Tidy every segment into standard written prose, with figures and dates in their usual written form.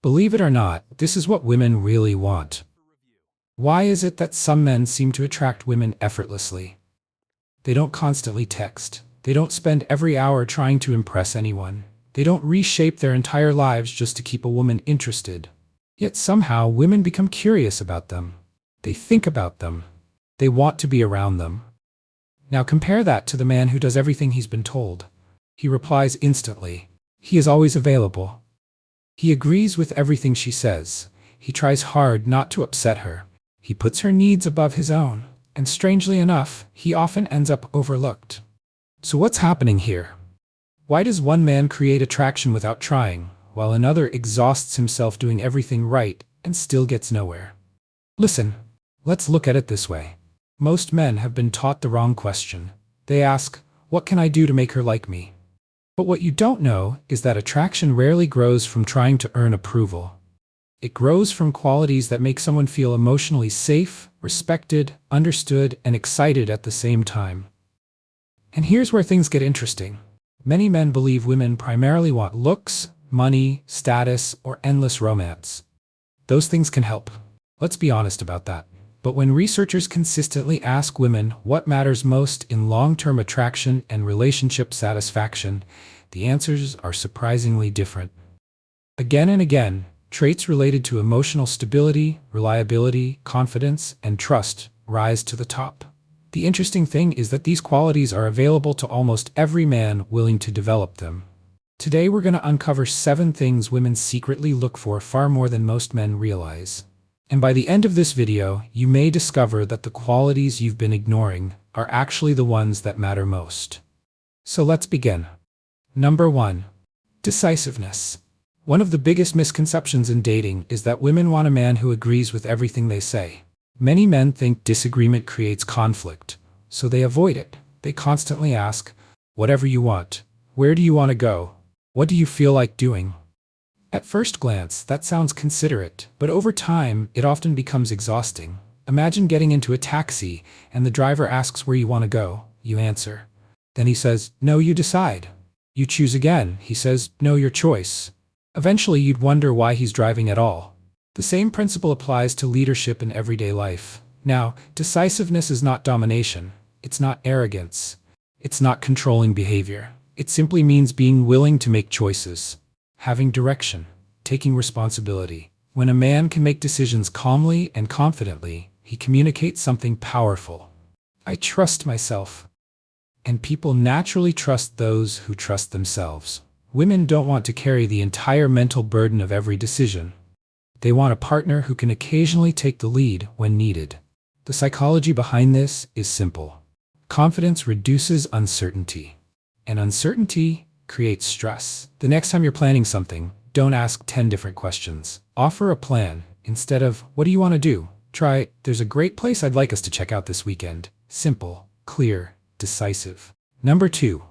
Believe it or not, this is what women really want. Why is it that some men seem to attract women effortlessly? They don't constantly text. They don't spend every hour trying to impress anyone. They don't reshape their entire lives just to keep a woman interested. Yet somehow women become curious about them. They think about them. They want to be around them. Now compare that to the man who does everything he's been told. He replies instantly. He is always available. He agrees with everything she says. He tries hard not to upset her. He puts her needs above his own. And strangely enough, he often ends up overlooked. So what's happening here? Why does one man create attraction without trying, while another exhausts himself doing everything right and still gets nowhere? Listen, let's look at it this way. Most men have been taught the wrong question. They ask, what can I do to make her like me? But what you don't know is that attraction rarely grows from trying to earn approval. It grows from qualities that make someone feel emotionally safe, respected, understood, and excited at the same time. And here's where things get interesting. Many men believe women primarily want looks, money, status, or endless romance. Those things can help. Let's be honest about that. But when researchers consistently ask women what matters most in long-term attraction and relationship satisfaction, the answers are surprisingly different. Again and again, traits related to emotional stability, reliability, confidence, and trust rise to the top. The interesting thing is that these qualities are available to almost every man willing to develop them. Today we're going to uncover 7 things women secretly look for far more than most men realize. And by the end of this video, you may discover that the qualities you've been ignoring are actually the ones that matter most. So let's begin. Number 1. Decisiveness. One of the biggest misconceptions in dating is that women want a man who agrees with everything they say. Many men think disagreement creates conflict, so they avoid it. They constantly ask, whatever you want. Where do you want to go? What do you feel like doing? At first glance, that sounds considerate, but over time, it often becomes exhausting. Imagine getting into a taxi, and the driver asks where you want to go. You answer. Then he says, no, you decide. You choose again. He says, no, your choice. Eventually, you'd wonder why he's driving at all. The same principle applies to leadership in everyday life. Now, decisiveness is not domination. It's not arrogance. It's not controlling behavior. It simply means being willing to make choices. Having direction, taking responsibility. When a man can make decisions calmly and confidently, he communicates something powerful. I trust myself. And people naturally trust those who trust themselves. Women don't want to carry the entire mental burden of every decision. They want a partner who can occasionally take the lead when needed. The psychology behind this is simple. Confidence reduces uncertainty. And uncertainty creates stress. The next time you're planning something, don't ask 10 different questions. Offer a plan. Instead of, what do you want to do? Try, there's a great place I'd like us to check out this weekend. Simple, clear, decisive. Number 2.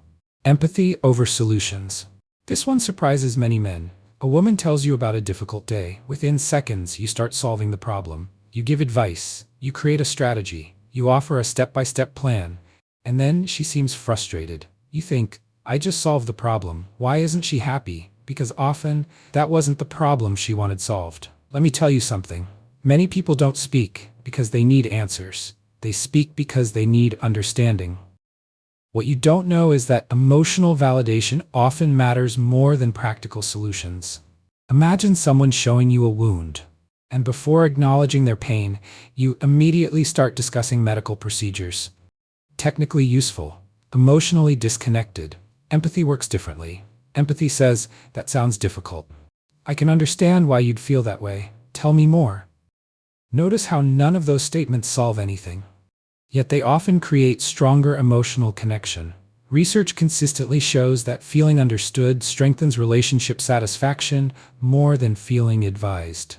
Empathy over solutions. This one surprises many men. A woman tells you about a difficult day. Within seconds, you start solving the problem. You give advice. You create a strategy. You offer a step-by-step plan. And then she seems frustrated. You think, I just solved the problem. Why isn't she happy? Because often, that wasn't the problem she wanted solved. Let me tell you something. Many people don't speak because they need answers. They speak because they need understanding. What you don't know is that emotional validation often matters more than practical solutions. Imagine someone showing you a wound, and before acknowledging their pain, you immediately start discussing medical procedures. Technically useful, emotionally disconnected. Empathy works differently. Empathy says, that sounds difficult. I can understand why you'd feel that way. Tell me more. Notice how none of those statements solve anything. Yet they often create stronger emotional connection. Research consistently shows that feeling understood strengthens relationship satisfaction more than feeling advised.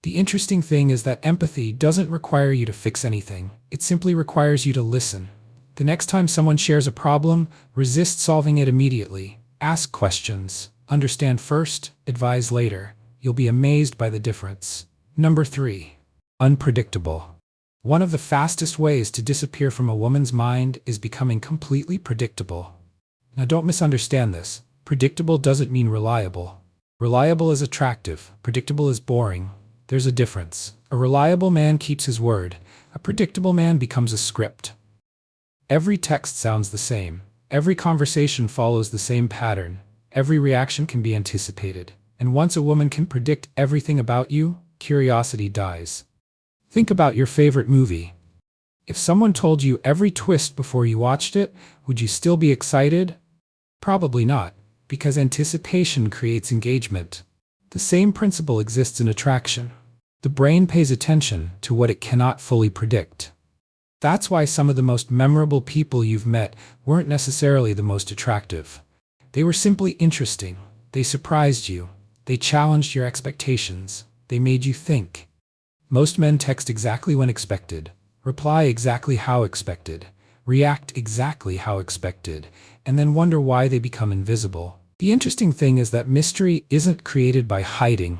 The interesting thing is that empathy doesn't require you to fix anything. It simply requires you to listen. The next time someone shares a problem, resist solving it immediately. Ask questions. Understand first, advise later. You'll be amazed by the difference. Number 3. Unpredictable. One of the fastest ways to disappear from a woman's mind is becoming completely predictable. Now don't misunderstand this. Predictable doesn't mean reliable. Reliable is attractive, predictable is boring. There's a difference. A reliable man keeps his word. A predictable man becomes a script. Every text sounds the same. Every conversation follows the same pattern. Every reaction can be anticipated. And once a woman can predict everything about you, curiosity dies. Think about your favorite movie. If someone told you every twist before you watched it, would you still be excited? Probably not, because anticipation creates engagement. The same principle exists in attraction. The brain pays attention to what it cannot fully predict. That's why some of the most memorable people you've met weren't necessarily the most attractive. They were simply interesting. They surprised you. They challenged your expectations. They made you think. Most men text exactly when expected, reply exactly how expected, react exactly how expected, and then wonder why they become invisible. The interesting thing is that mystery isn't created by hiding.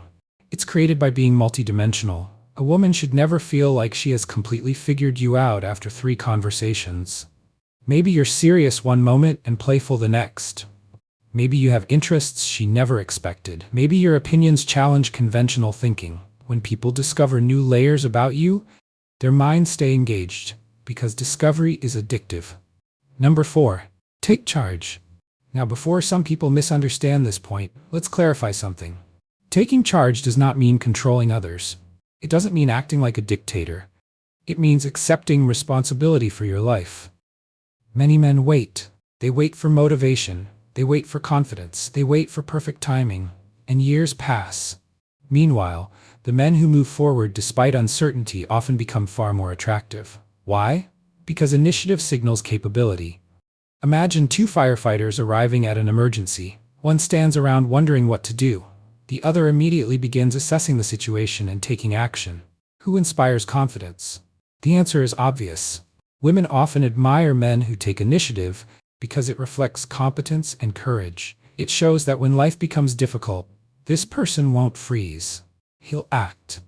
It's created by being multidimensional. A woman should never feel like she has completely figured you out after 3 conversations. Maybe you're serious one moment and playful the next. Maybe you have interests she never expected. Maybe your opinions challenge conventional thinking. When people discover new layers about you, their minds stay engaged, because discovery is addictive. Number 4. Take charge. Now, before some people misunderstand this point, let's clarify something. Taking charge does not mean controlling others. It doesn't mean acting like a dictator. It means accepting responsibility for your life. Many men wait. They wait for motivation. They wait for confidence. They wait for perfect timing. And years pass. Meanwhile, the men who move forward despite uncertainty often become far more attractive. Why? Because initiative signals capability. Imagine 2 firefighters arriving at an emergency. One stands around wondering what to do. The other immediately begins assessing the situation and taking action. Who inspires confidence? The answer is obvious. Women often admire men who take initiative because it reflects competence and courage. It shows that when life becomes difficult, this person won't freeze. He'll act.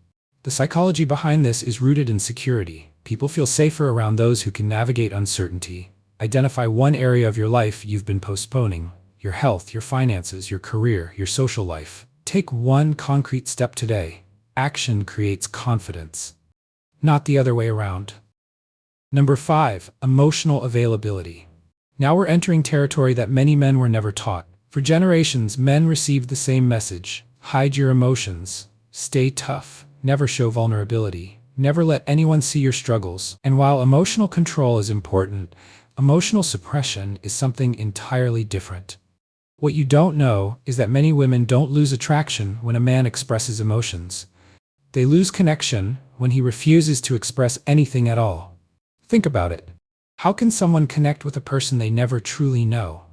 The psychology behind this is rooted in security. People feel safer around those who can navigate uncertainty. Identify one area of your life you've been postponing: your health, your finances, your career, your social life. Take one concrete step today. Action creates confidence, not the other way around. Number 5. Emotional availability. Now we're entering territory that many men were never taught. For generations, men received the same message: hide your emotions, stay tough, never show vulnerability, never let anyone see your struggles. And while emotional control is important, emotional suppression is something entirely different. What you don't know is that many women don't lose attraction when a man expresses emotions. They lose connection when he refuses to express anything at all. Think about it. How can someone connect with a person they never truly know?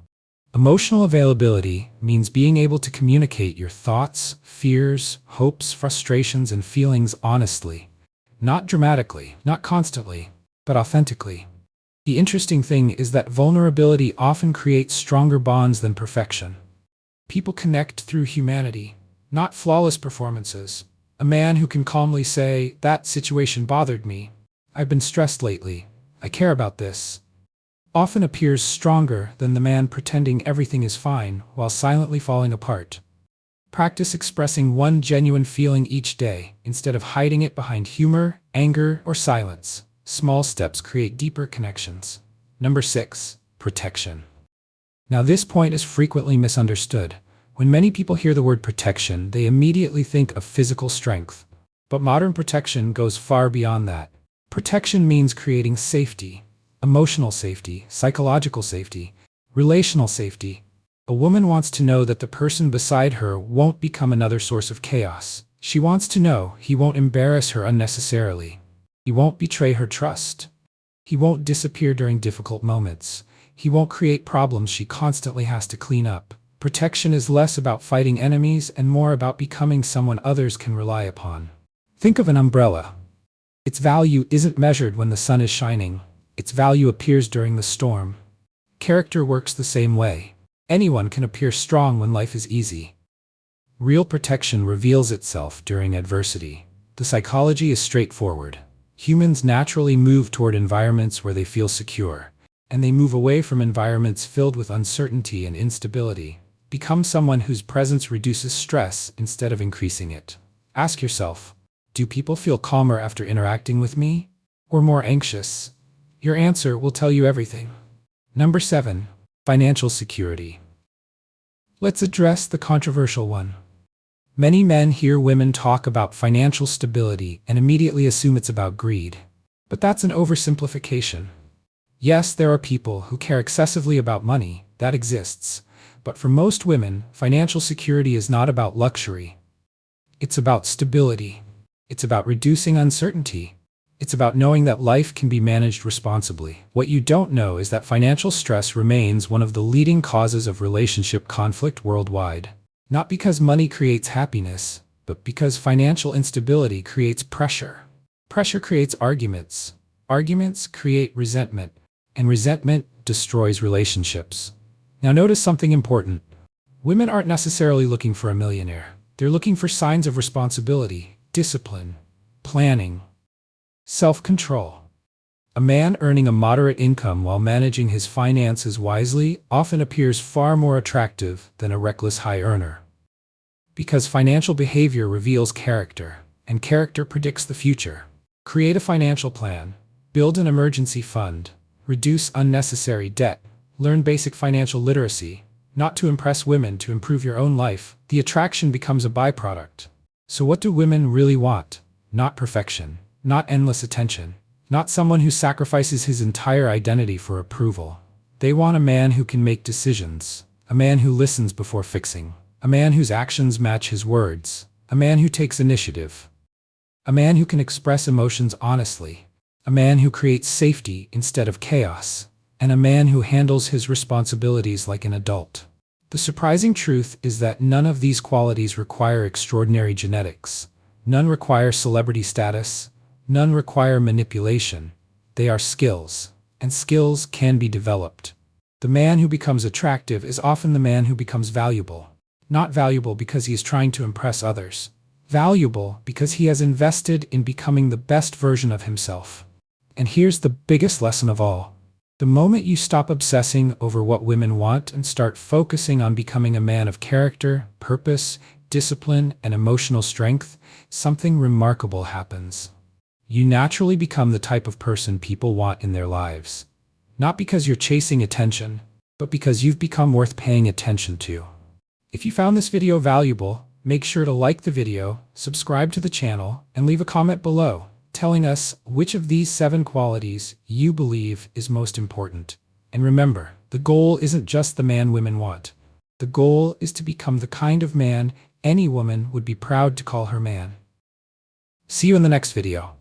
Emotional availability means being able to communicate your thoughts, fears, hopes, frustrations, and feelings honestly. Not dramatically, not constantly, but authentically. The interesting thing is that vulnerability often creates stronger bonds than perfection. People connect through humanity, not flawless performances. A man who can calmly say, "That situation bothered me. I've been stressed lately. I care about this," often appears stronger than the man pretending everything is fine while silently falling apart. Practice expressing one genuine feeling each day instead of hiding it behind humor, anger, or silence. Small steps create deeper connections. Number 6. Protection. Now this point is frequently misunderstood. When many people hear the word protection, they immediately think of physical strength. But modern protection goes far beyond that. Protection means creating safety, emotional safety, psychological safety, relational safety. A woman wants to know that the person beside her won't become another source of chaos. She wants to know he won't embarrass her unnecessarily. He won't betray her trust. He won't disappear during difficult moments. He won't create problems she constantly has to clean up. Protection is less about fighting enemies and more about becoming someone others can rely upon. Think of an umbrella. Its value isn't measured when the sun is shining. Its value appears during the storm. Character works the same way. Anyone can appear strong when life is easy. Real protection reveals itself during adversity. The psychology is straightforward. Humans naturally move toward environments where they feel secure, and they move away from environments filled with uncertainty and instability. Become someone whose presence reduces stress instead of increasing it. Ask yourself, do people feel calmer after interacting with me? Or more anxious? Your answer will tell you everything. Number 7. Financial security. Let's address the controversial one. Many men hear women talk about financial stability and immediately assume it's about greed. But that's an oversimplification. Yes, there are people who care excessively about money, that exists. But for most women, financial security is not about luxury. It's about stability. It's about reducing uncertainty. It's about knowing that life can be managed responsibly. What you don't know is that financial stress remains one of the leading causes of relationship conflict worldwide. Not because money creates happiness, but because financial instability creates pressure. Pressure creates arguments. Arguments create resentment, and resentment destroys relationships. Now notice something important. Women aren't necessarily looking for a millionaire. They're looking for signs of responsibility, discipline, planning, self-control. A man earning a moderate income while managing his finances wisely often appears far more attractive than a reckless high earner. Because financial behavior reveals character, and character predicts the future. Create a financial plan, build an emergency fund, reduce unnecessary debt, learn basic financial literacy, not to impress women, to improve your own life. The attraction becomes a byproduct. So what do women really want? Not perfection, not endless attention, not someone who sacrifices his entire identity for approval. They want a man who can make decisions, a man who listens before fixing, a man whose actions match his words, a man who takes initiative, a man who can express emotions honestly, a man who creates safety instead of chaos, and a man who handles his responsibilities like an adult. The surprising truth is that none of these qualities require extraordinary genetics. None require celebrity status. None require manipulation. They are skills, and skills can be developed. The man who becomes attractive is often the man who becomes valuable. Not valuable because he is trying to impress others. Valuable because he has invested in becoming the best version of himself. And here's the biggest lesson of all. The moment you stop obsessing over what women want and start focusing on becoming a man of character, purpose, discipline, and emotional strength, something remarkable happens. You naturally become the type of person people want in their lives. Not because you're chasing attention, but because you've become worth paying attention to. If you found this video valuable, make sure to like the video, subscribe to the channel, and leave a comment below, telling us which of these 7 qualities you believe is most important. And remember, the goal isn't just the man women want. The goal is to become the kind of man any woman would be proud to call her man. See you in the next video.